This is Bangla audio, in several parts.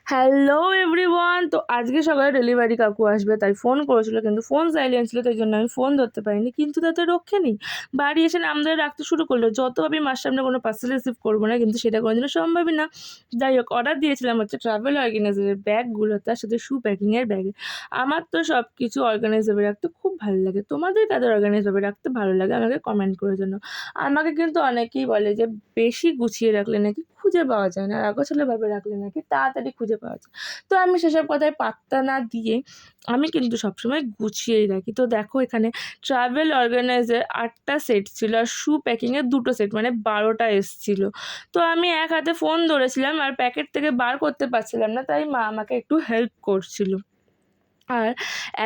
Hello everyone. তো আজকে সকালে ডেলিভারি কাকু আসবে তাই ফোন করেছিল, কিন্তু ফোন সাইলেন্ট ছিল, তাই জন্য আমি ফোন ধরতে পারিনি। কিন্তু তাতে রক্ষে নেই, বাড়ি এসে নাম ধরে রাখতে শুরু করলো। যত ভাবি মার সামনে কোনো পার্সেল রিসিভ করবো না, কিন্তু সেটা কোনোদিনও সম্ভবই না। যাই হোক, অর্ডার দিয়েছিলাম হচ্ছে ট্রাভেল অর্গানাইজারের ব্যাগগুলো, তার সাথে শু প্যাকিংয়ের ব্যাগে। আমার তো সব কিছু অর্গানাইজভাবে রাখতে খুব ভালো লাগে। তোমাদের কাদের অর্গানাইজভাবে রাখতে ভালো লাগে আমাকে কমেন্ট করে জানাও। আমাকে কিন্তু অনেকেই বলে যে বেশি গুছিয়ে রাখলে নাকি খুঁজে পাওয়া যায় না, আর অগোছালোভাবে রাখলে নাকি তাড়াতাড়ি খুঁজে পাওয়া যায়। তো আমি সেসব কথায় পাত্তা না দিয়ে আমি কিন্তু সবসময় গুছিয়েই রাখি। তো দেখো, এখানে ট্রাভেল অর্গানাইজার 8টা সেট ছিল, আর শু প্যাকিংয়ের 2টো সেট, মানে 12টা এসছিল। তো আমি এক হাতে ফোন ধরেছিলাম আর প্যাকেট থেকে বার করতে পারছিলাম না, তাই মা আমাকে একটু হেল্প করছিল। আর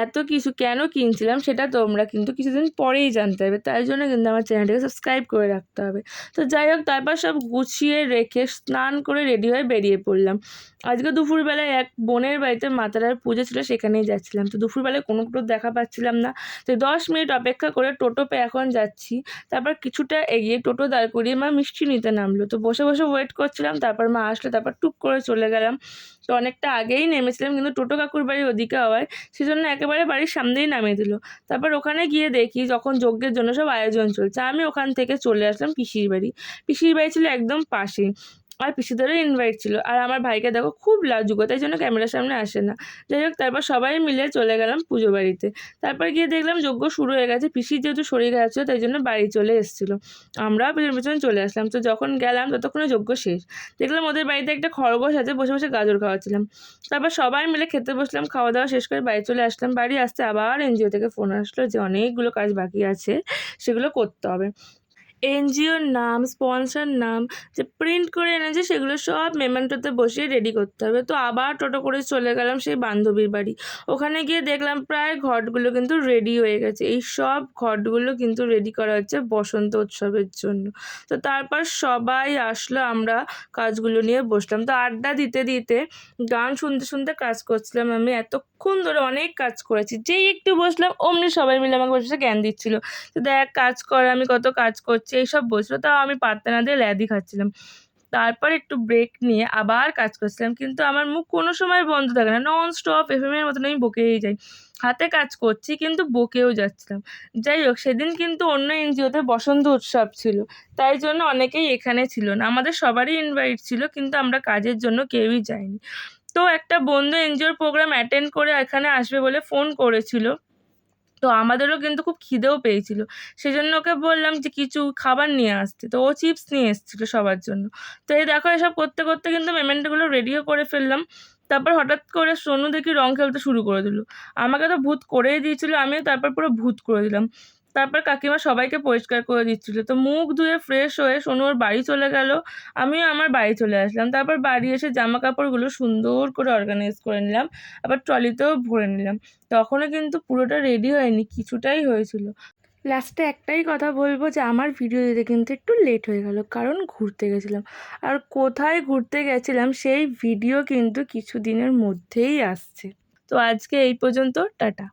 এত কিছু কেন কিনছিলাম সেটা তোমরা কিন্তু কিছুদিন পরেই জানতে হবে, তাই জন্য কিন্তু আমার চ্যানেলটাকে সাবস্ক্রাইব করে রাখতে হবে। তো যাই হোক, তারপর সব গুছিয়ে রেখে স্নান করে রেডি হয়ে বেরিয়ে পড়লাম। আজকে দুপুরবেলায় এক বোনের বাড়িতে মা তারার পুজো ছিল, সেখানেই যাচ্ছিলাম। তো দুপুরবেলায় কোনো টোটো দেখা পাচ্ছিলাম না, তো 10 মিনিট অপেক্ষা করে টোটো পেয়ে এখন যাচ্ছি। তারপর কিছুটা এগিয়ে টোটো দাঁড় করিয়ে মা মিষ্টি নিতে নামলো, তো বসে বসে ওয়েট করছিলাম। তারপর মা আসলে তারপর টুক করে চলে গেলাম। তো অনেকটা আগেই নেমেছিলাম, কিন্তু টোটো কাকুর বাড়ি ওদিকে হওয়ায় সেজন্য একেবারে বাড়ির সামনেই নামিয়ে দিল। তারপর ওখানে গিয়ে দেখি যখন যজ্ঞের জন্য সব আয়োজন চলছে, আমি ওখান থেকে চলে আসলাম পিসির বাড়ি। পিসির বাড়ি ছিল একদম পাশেই, আর পিসিদেরও ইনভাইট ছিল। আর আমার ভাইকে দেখো খুব লাজুক, তাই জন্য ক্যামেরার সামনে আসে না। যাই হোক, তারপর সবাই মিলে চলে গেলাম পুজো বাড়িতে। তারপর গিয়ে দেখলাম যজ্ঞ শুরু হয়ে গেছে। পিসির যেহেতু শরীর খারাপ ছিল, তাই জন্য বাড়ি চলে এসেছিলো। আমরাও পেছন পেছন চলে আসলাম। তো যখন গেলাম ততক্ষণে যজ্ঞ শেষ। দেখলাম ওদের বাড়িতে একটা খরগোশ আছে, বসে বসে গাজর খাওয়াচ্ছিলাম। তারপর সবাই মিলে খেতে বসলাম, খাওয়া দাওয়া শেষ করে বাড়ি চলে আসলাম। বাড়ি আসতে আবার এনজিও থেকে ফোন আসলো যে অনেকগুলো কাজ বাকি আছে, সেগুলো করতে হবে। এনজিওর নাম, স্পন্সর নাম যে প্রিন্ট করে এনেছে, সেগুলো সব মেমেন্টোতে বসিয়ে রেডি করতে হবে। তো আবার টোটো করে চলে গেলাম সেই বান্ধবীর বাড়ি। ওখানে গিয়ে দেখলাম প্রায় ঘটগুলো কিন্তু রেডি হয়ে গেছে। এই সব ঘটগুলো কিন্তু রেডি করা হচ্ছে বসন্ত উৎসবের জন্য। তো তারপর সবাই আসলো, আমরা কাজগুলো নিয়ে বসলাম। তো আড্ডা দিতে দিতে গান শুনতে শুনতে কাজ করছিলাম। আমি এতক্ষণ ধরে অনেক কাজ করেছি, যেই একটু বসলাম অমনি সবাই মিলে আমাকে বসে জ্ঞান দিচ্ছিল। তো দেখ কাজ কর, আমি কত কাজ করছি এইসব বলছিল, তাও আমি পাত্তা না দিয়ে ল্যাদি খাচ্ছিলাম। তারপর একটু ব্রেক নিয়ে আবার কাজ করছিলাম, কিন্তু আমার মুখ কোনো সময় বন্ধ থাকে না, নন স্টপ এফএমের মতন আমি বকেই যাই। হাতে কাজ করছি কিন্তু বকেও যাচ্ছিলাম। যাই হোক, সেদিন কিন্তু অন্য এনজিওতে বসন্ত উৎসব ছিল, তাই জন্য অনেকেই এখানে ছিল না। আমাদের সবারই ইনভাইট ছিল, কিন্তু আমরা কাজের জন্য কেউই যাইনি। তো একটা বন্ধু এনজিওর প্রোগ্রাম অ্যাটেন্ড করে এখানে আসবে বলে ফোন করেছিল। তো আমাদেরও কিন্তু খুব খিদেও পেয়েছিল, সেজন্য ওকে বললাম যে কিছু খাবার নিয়ে আসতে। তো ও চিপস নিয়ে এসেছিলো সবার জন্য। তো এই দেখো, এসব করতে করতে কিন্তু মেমেন্টোগুলো রেডিও করে ফেললাম। তারপর হঠাৎ করে সোনু দেখি রং খেলতে শুরু করে দিল। আমাকে তো ভূত করেই দিয়েছিল, আমিও তারপর পুরো ভূত করে দিলাম। তারপর কাকিমা সবাইকে পরিষ্কার করে দিচ্ছিল। তো মুখ ধুয়ে ফ্রেশ হয়ে সোনু ওর বাড়ি চলে গেল, আমিও আমার বাড়ি চলে আসলাম। তারপর বাড়ি এসে জামা কাপড়গুলো সুন্দর করে অর্গানাইজ করে নিলাম, আবার ট্রলিতেও ভরে নিলাম। তখনও কিন্তু পুরোটা রেডি হয়নি, কিছুটাই হয়েছিল। লাস্টে একটাই কথা বলবো যে আমার ভিডিও দিতে কিন্তু একটু লেট হয়ে গেল, কারণ ঘুরতে গেছিলাম। আর কোথায় ঘুরতে গেছিলাম সেই ভিডিও কিন্তু কিছু দিনের মধ্যেই আসছে। তো আজকে এই পর্যন্ত, টাটা।